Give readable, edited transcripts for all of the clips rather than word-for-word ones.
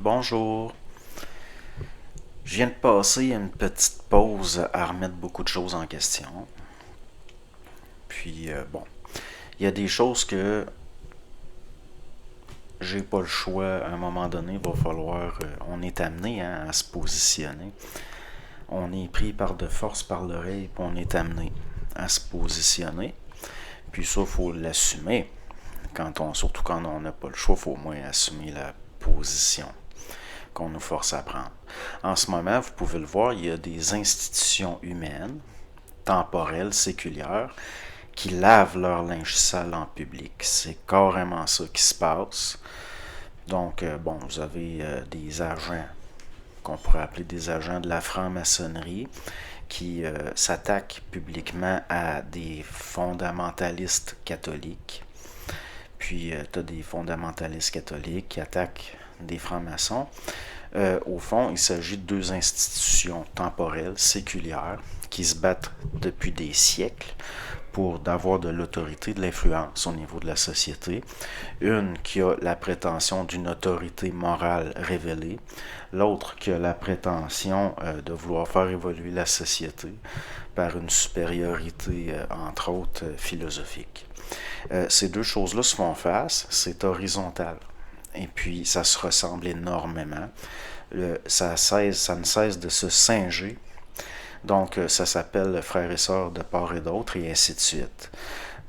Bonjour. Je viens de passer une petite pause à remettre beaucoup de choses en question. Puis, bon, il y a des choses que j'ai pas le choix. À un moment donné, il va falloir. On est amené hein, à se positionner. On est pris par de force par l'oreille, puis on est amené à se positionner. Puis ça, il faut l'assumer. Surtout quand on n'a pas le choix, il faut au moins assumer la position qu'on nous force à prendre. En ce moment, vous pouvez le voir, il y a des institutions humaines, temporelles, séculières, qui lavent leur linge sale en public. C'est carrément ça qui se passe. Donc, bon, vous avez des agents qu'on pourrait appeler des agents de la franc-maçonnerie qui s'attaquent publiquement à des fondamentalistes catholiques. Puis, tu as des fondamentalistes catholiques qui attaquent des francs-maçons. Au fond, il s'agit de deux institutions temporelles, séculières, qui se battent depuis des siècles pour avoir de l'autorité, de l'influence au niveau de la société. Une qui a la prétention d'une autorité morale révélée, l'autre qui a la prétention de vouloir faire évoluer la société par une supériorité, entre autres, philosophique. Ces deux choses-là se font face, c'est horizontal. Et puis, ça se ressemble énormément. Ça ne cesse de se singer. Donc, ça s'appelle frères et sœurs de part et d'autre, et ainsi de suite.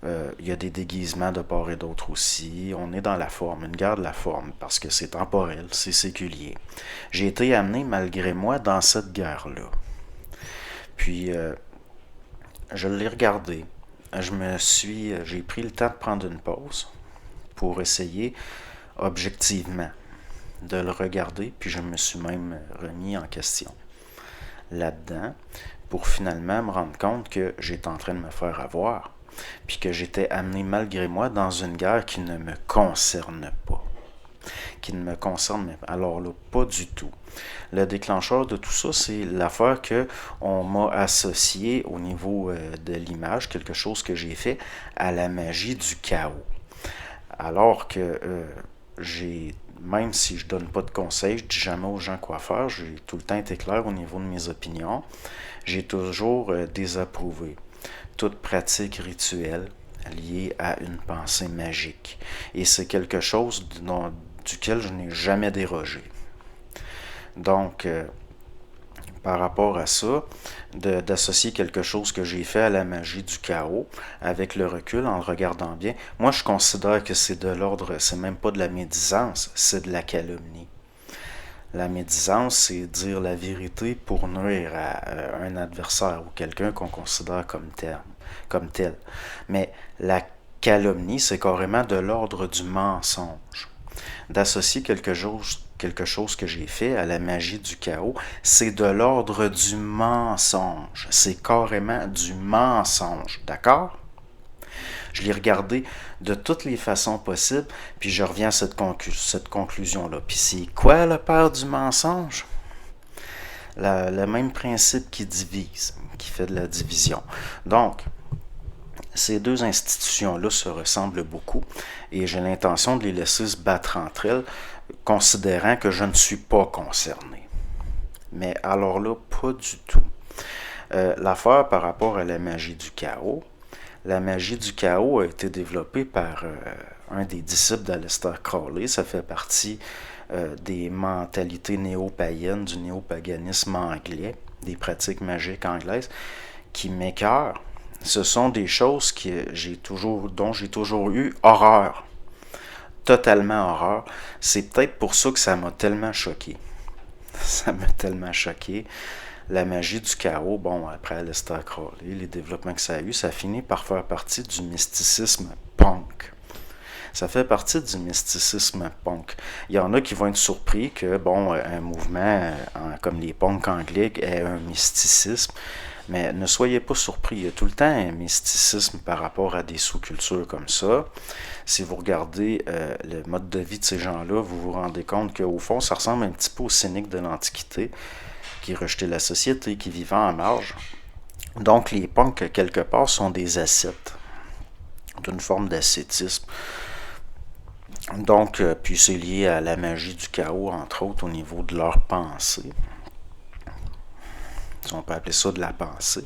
Il y a des déguisements de part et d'autre aussi. On est dans la forme, une guerre de la forme, parce que c'est temporel, c'est séculier. J'ai été amené, malgré moi, dans cette guerre-là. Puis, je l'ai regardé. J'ai pris le temps de prendre une pause pour essayer objectivement de le regarder, puis je me suis même remis en question là-dedans pour finalement me rendre compte que j'étais en train de me faire avoir, puis que j'étais amené malgré moi dans une guerre qui ne me concerne pas. Qui ne me concerne alors là pas du tout. Le déclencheur de tout ça, c'est l'affaire que on m'a associé au niveau de l'image, quelque chose que j'ai fait à la magie du chaos. Alors que même si je donne pas de conseils, je dis jamais aux gens quoi faire, j'ai tout le temps été clair au niveau de mes opinions, j'ai toujours désapprouvé toute pratique rituelle liée à une pensée magique. Et c'est quelque chose duquel je n'ai jamais dérogé. Donc, par rapport à ça, d'associer quelque chose que j'ai fait à la magie du chaos, avec le recul, en le regardant bien, moi je considère que c'est de l'ordre, c'est même pas de la médisance, c'est de la calomnie. La médisance, c'est dire la vérité pour nuire à un adversaire ou quelqu'un qu'on considère comme tel. Mais la calomnie, c'est carrément de l'ordre du mensonge. D'associer quelque chose que j'ai fait à la magie du chaos, c'est de l'ordre du mensonge. C'est carrément du mensonge, d'accord? Je l'ai regardé de toutes les façons possibles, puis je reviens à cette conclusion-là. Puis c'est quoi le père du mensonge? Le même principe qui divise, qui fait de la division. Donc, ces deux institutions-là se ressemblent beaucoup et j'ai l'intention de les laisser se battre entre elles, considérant que je ne suis pas concerné. Mais alors là, pas du tout. L'affaire par rapport à la magie du chaos, la magie du chaos a été développée par un des disciples d'Aleister Crowley. Ça fait partie des mentalités néo-païennes, du néo-paganisme anglais, des pratiques magiques anglaises, qui m'écœurent. Ce sont des choses dont j'ai toujours eu horreur. Totalement horreur. C'est peut-être pour ça que ça m'a tellement choqué. Ça m'a tellement choqué. La magie du chaos, bon, après Aleister Crowley, les développements que ça a eu, ça finit par faire partie du mysticisme punk. Ça fait partie du mysticisme punk. Il y en a qui vont être surpris que, bon, un mouvement comme les punks anglais ait un mysticisme, mais ne soyez pas surpris. Il y a tout le temps un mysticisme par rapport à des sous-cultures comme ça. Si vous regardez le mode de vie de ces gens-là, vous vous rendez compte qu'au fond, ça ressemble un petit peu aux cyniques de l'Antiquité, qui rejetaient la société, qui vivaient en marge. Donc les punks, quelque part, sont des ascètes, d'une forme d'ascétisme. Donc, puis c'est lié à la magie du chaos, entre autres, au niveau de leur pensée. Si on peut appeler ça de la pensée.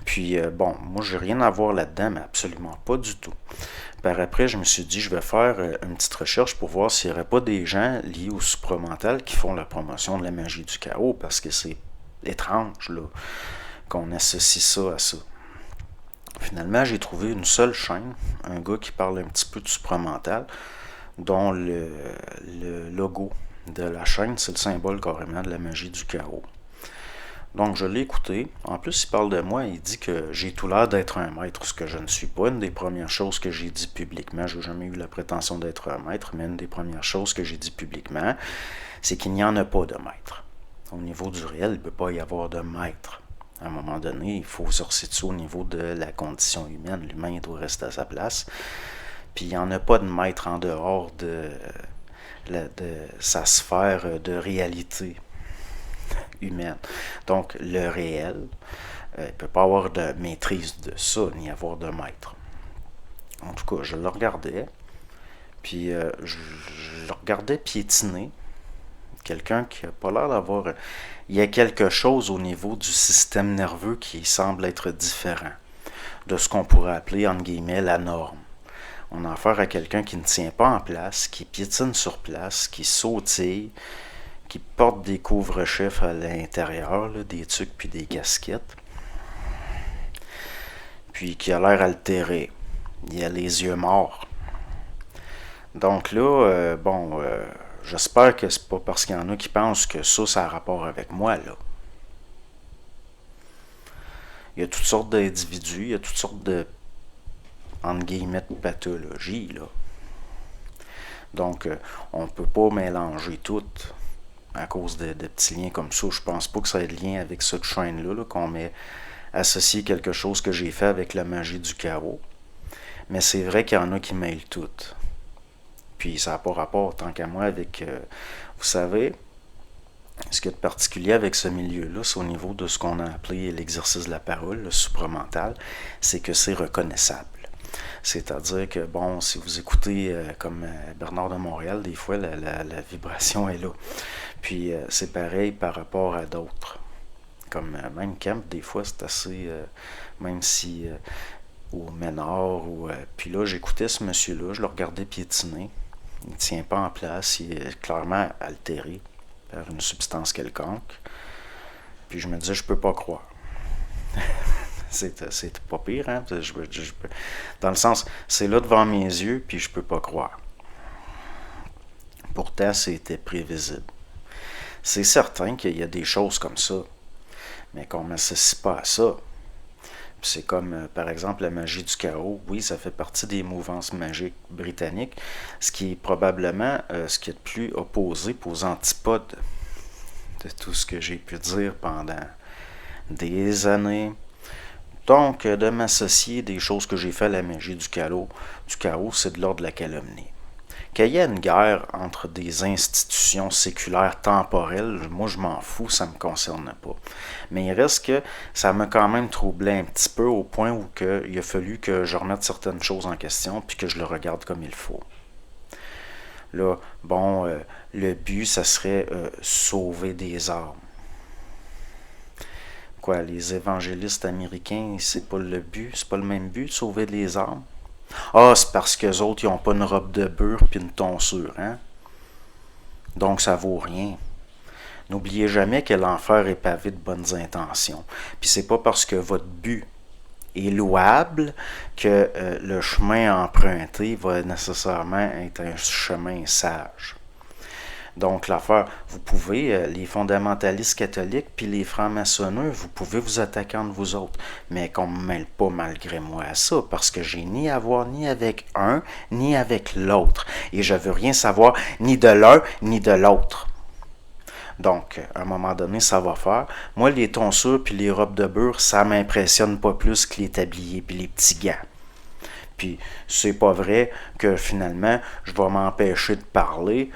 Puis, bon, moi, j'ai rien à voir là-dedans, mais absolument pas du tout. Par après, je me suis dit, je vais faire une petite recherche pour voir s'il n'y aurait pas des gens liés au supramental qui font la promotion de la magie du chaos, parce que c'est étrange, là, qu'on associe ça à ça. Finalement, j'ai trouvé une seule chaîne, un gars qui parle un petit peu de supramental, dont le logo de la chaîne, c'est le symbole carrément de la magie du chaos. Donc, je l'ai écouté. En plus, il parle de moi. Il dit que j'ai tout l'air d'être un maître, ce que je ne suis pas. Une des premières choses que j'ai dit publiquement, je n'ai jamais eu la prétention d'être un maître, mais une des premières choses que j'ai dit publiquement, c'est qu'il n'y en a pas de maître. Au niveau du réel, il ne peut pas y avoir de maître. À un moment donné, il faut se resituer au niveau de la condition humaine. L'humain doit rester à sa place. Puis, il n'y en a pas de maître en dehors de sa sphère de réalité humaine. Donc, le réel, il ne peut pas avoir de maîtrise de ça, ni avoir de maître. En tout cas, je le regardais, puis je le regardais piétiner. Quelqu'un qui n'a pas l'air d'avoir... Il y a quelque chose au niveau du système nerveux qui semble être différent de ce qu'on pourrait appeler, entre guillemets, la norme. On a affaire à quelqu'un qui ne tient pas en place, qui piétine sur place, qui sautille, qui porte des couvre-chefs à l'intérieur, là, des tucs puis des casquettes, puis qui a l'air altéré. Il a les yeux morts. Donc là, j'espère que c'est pas parce qu'il y en a qui pensent que ça a rapport avec moi, là. Il y a toutes sortes d'individus, il y a toutes sortes de, entre guillemets, de pathologies, là. Donc, on ne peut pas mélanger toutes à cause de petits liens comme ça. Je pense pas que ça ait de lien avec cette chaîne-là, là, qu'on m'ait associé quelque chose que j'ai fait avec la magie du chaos. Mais c'est vrai qu'il y en a qui mêlent tout. Puis ça n'a pas rapport, tant qu'à moi, avec... vous savez, ce qu'il y a de particulier avec ce milieu-là, c'est au niveau de ce qu'on a appelé l'exercice de la parole, le supramental, c'est que c'est reconnaissable. C'est-à-dire que, bon, si vous écoutez comme Bernard de Montréal, des fois, la vibration est là. Puis c'est pareil par rapport à d'autres. Comme même Camp, des fois, c'est assez... même si... au Ménard, ou... puis là, j'écoutais ce monsieur-là, je le regardais piétiner. Il ne tient pas en place, il est clairement altéré par une substance quelconque. Puis je me disais, je peux pas croire. C'est pas pire, hein? Dans le sens, c'est là devant mes yeux, puis je peux pas croire. Pourtant, c'était prévisible. C'est certain qu'il y a des choses comme ça, mais qu'on ne m'associe pas à ça. C'est comme, par exemple, la magie du chaos. Oui, ça fait partie des mouvances magiques britanniques, ce qui est probablement ce qui est de plus opposé aux antipodes de tout ce que j'ai pu dire pendant des années. Donc, de m'associer des choses que j'ai fait à la magie du chaos, c'est de l'ordre de la calomnie. Qu'il y ait une guerre entre des institutions séculaires temporelles, moi je m'en fous, ça ne me concerne pas. Mais il reste que ça m'a quand même troublé un petit peu au point où il a fallu que je remette certaines choses en question puis que je le regarde comme il faut. Là, bon, le but, ça serait sauver des âmes. Quoi, les évangélistes américains, c'est pas le but, c'est pas le même but de sauver les âmes? Ah, c'est parce qu'eux autres, ils n'ont pas une robe de beurre puis une tonsure, hein? Donc, ça vaut rien. N'oubliez jamais que l'enfer est pavé de bonnes intentions. Puis c'est pas parce que votre but est louable que le chemin emprunté va nécessairement être un chemin sage. Donc l'affaire, vous pouvez, les fondamentalistes catholiques puis les francs-maçonneux, vous pouvez vous attaquer entre vous autres, mais qu'on ne me mêle pas malgré moi à ça, parce que j'ai ni à voir ni avec un, ni avec l'autre. Et je veux rien savoir ni de l'un, ni de l'autre. Donc, à un moment donné, ça va faire. Moi, les tonsures puis les robes de beurre, ça m'impressionne pas plus que les tabliers puis les petits gants. Puis, c'est pas vrai que finalement, je vais m'empêcher de parler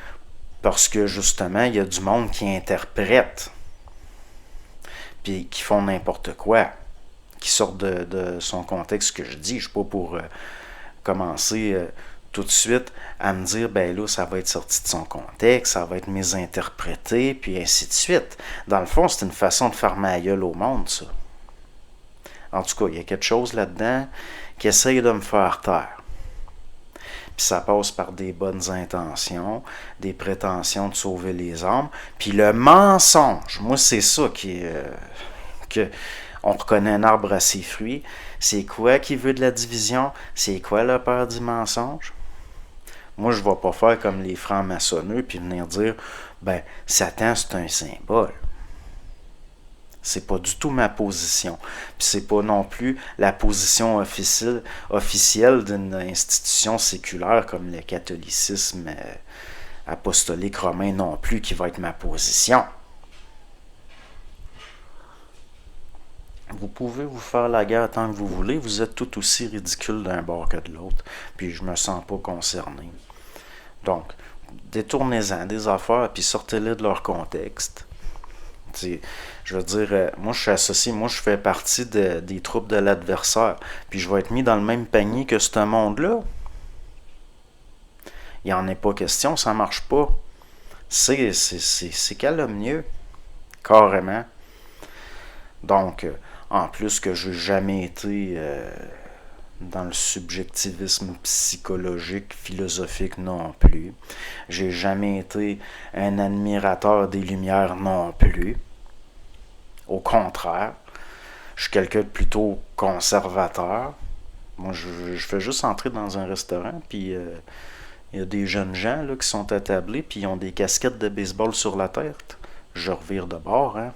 parce que justement, il y a du monde qui interprète puis qui font n'importe quoi, qui sortent de son contexte que je dis. Je ne suis pas pour commencer tout de suite à me dire, ben là, ça va être sorti de son contexte, ça va être mésinterprété, puis ainsi de suite. Dans le fond, c'est une façon de faire ma gueule au monde, ça. En tout cas, il y a quelque chose là-dedans qui essaye de me faire taire. Puis ça passe par des bonnes intentions, des prétentions de sauver les âmes, puis le mensonge. Moi, c'est ça que on reconnaît un arbre à ses fruits. C'est quoi qui veut de la division? C'est quoi la peur du mensonge? Moi, je ne vais pas faire comme les francs-maçonneux puis venir dire, ben, Satan, c'est un symbole. C'est pas du tout ma position. Puis c'est pas non plus la position officielle d'une institution séculaire comme le catholicisme apostolique romain non plus qui va être ma position. Vous pouvez vous faire la guerre tant que vous voulez, vous êtes tout aussi ridicule d'un bord que de l'autre, puis je me sens pas concerné. Donc, détournez-en des affaires, puis sortez-les de leur contexte. T'sais, je veux dire, moi je suis associé, moi je fais partie des troupes de l'adversaire, puis je vais être mis dans le même panier que ce monde-là. Il n'y en est pas question, ça marche pas. C'est calomnieux, carrément. Donc, en plus que je n'ai jamais été dans le subjectivisme psychologique, philosophique non plus. J'ai jamais été un admirateur des Lumières non plus. Au contraire, je suis quelqu'un de plutôt conservateur. Moi, je fais juste entrer dans un restaurant, puis il y a des jeunes gens là, qui sont attablés, puis ils ont des casquettes de baseball sur la tête. Je revire de bord, hein.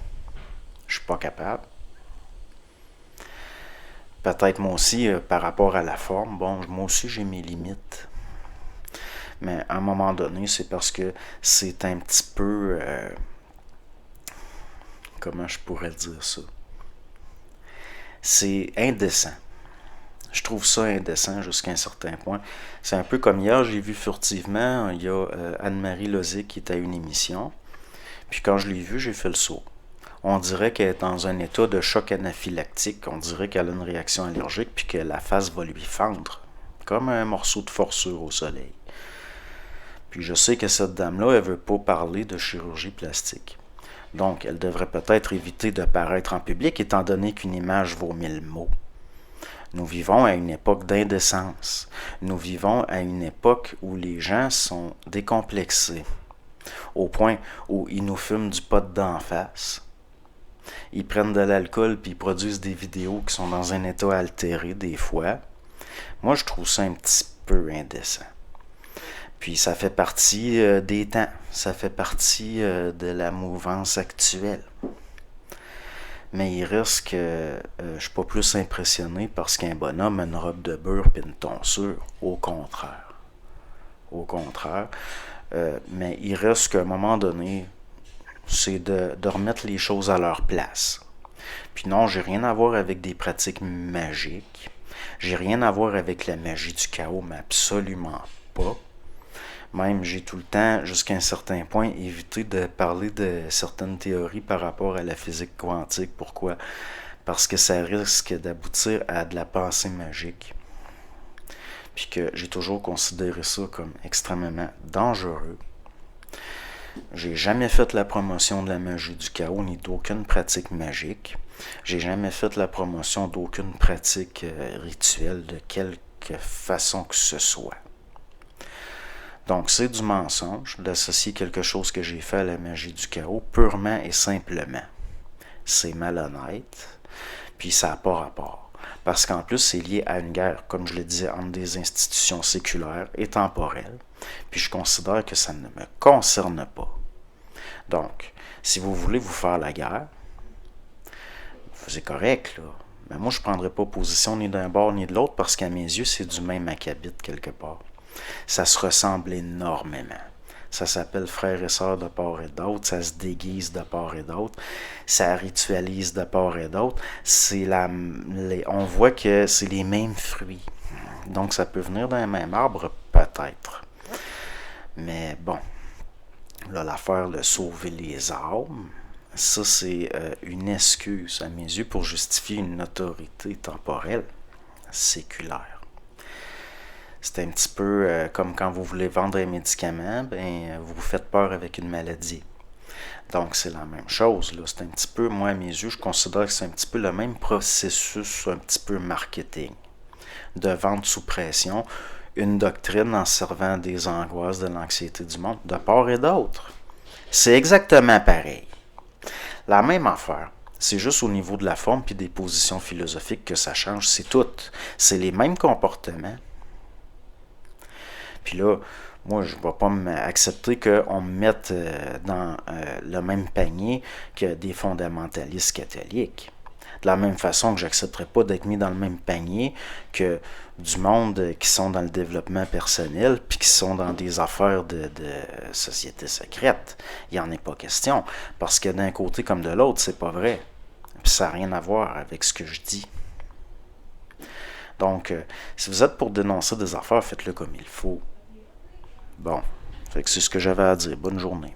Je suis pas capable. Peut-être moi aussi, par rapport à la forme, bon, moi aussi j'ai mes limites. Mais à un moment donné, c'est parce que c'est un petit peu... comment je pourrais dire ça? C'est indécent. Je trouve ça indécent jusqu'à un certain point. C'est un peu comme hier, j'ai vu furtivement, il y a Anne-Marie Lozic qui est à une émission. Puis quand je l'ai vue, j'ai fait le saut. On dirait qu'elle est dans un état de choc anaphylactique. On dirait qu'elle a une réaction allergique puis que la face va lui fendre. Comme un morceau de forçure au soleil. Puis je sais que cette dame-là, elle ne veut pas parler de chirurgie plastique. Donc, elle devrait peut-être éviter de paraître en public étant donné qu'une image vaut 1000 mots. Nous vivons à une époque d'indécence. Nous vivons à une époque où les gens sont décomplexés. Au point où ils nous fument du pot d'en face. Ils prennent de l'alcool puis ils produisent des vidéos qui sont dans un état altéré des fois. Moi, je trouve ça un petit peu indécent. Puis ça fait partie des temps. Ça fait partie de la mouvance actuelle. Mais il reste que je suis pas plus impressionné parce qu'un bonhomme a une robe de beurre et une tonsure. Au contraire. Au contraire. Mais il reste qu'à un moment donné, c'est de remettre les choses à leur place. Puis non, j'ai rien à voir avec des pratiques magiques. J'ai rien à voir avec la magie du chaos, mais absolument pas. Même, j'ai tout le temps, jusqu'à un certain point, évité de parler de certaines théories par rapport à la physique quantique. Pourquoi? Parce que ça risque d'aboutir à de la pensée magique. Puis que j'ai toujours considéré ça comme extrêmement dangereux. J'ai jamais fait la promotion de la magie du chaos ni d'aucune pratique magique. J'ai jamais fait la promotion d'aucune pratique rituelle de quelque façon que ce soit. Donc c'est du mensonge d'associer quelque chose que j'ai fait à la magie du chaos purement et simplement. C'est malhonnête, puis ça n'a pas rapport. Parce qu'en plus, c'est lié à une guerre, comme je le disais, entre des institutions séculaires et temporelles. Puis je considère que ça ne me concerne pas. Donc, si vous voulez vous faire la guerre, c'est correct, là. Mais moi, je ne prendrai pas position ni d'un bord ni de l'autre parce qu'à mes yeux, c'est du même acabit quelque part. Ça se ressemble énormément. Ça s'appelle frères et sœurs de part et d'autre, ça se déguise de part et d'autre, ça ritualise de part et d'autre. On voit que c'est les mêmes fruits. Donc ça peut venir d'un même arbre, peut-être. Mais bon, là, l'affaire de sauver les âmes, ça c'est une excuse à mes yeux pour justifier une autorité temporelle séculaire. C'est un petit peu comme quand vous voulez vendre un médicament, ben vous vous faites peur avec une maladie. Donc c'est la même chose, là. C'est un petit peu, moi à mes yeux, je considère que c'est un petit peu le même processus, un petit peu marketing, de vendre sous pression une doctrine en servant des angoisses, de l'anxiété du monde, de part et d'autre. C'est exactement pareil. La même affaire. C'est juste au niveau de la forme puis des positions philosophiques que ça change. C'est tout. C'est les mêmes comportements. Puis là, moi, je ne vais pas accepter qu'on me mette dans le même panier que des fondamentalistes catholiques. De la même façon que j'accepterai pas d'être mis dans le même panier que du monde qui sont dans le développement personnel puis qui sont dans des affaires de société secrète. Il n'y en est pas question. Parce que d'un côté comme de l'autre, c'est pas vrai. Puis ça n'a rien à voir avec ce que je dis. Donc, si vous êtes pour dénoncer des affaires, faites-le comme il faut. Bon, fait que c'est ce que j'avais à dire. Bonne journée.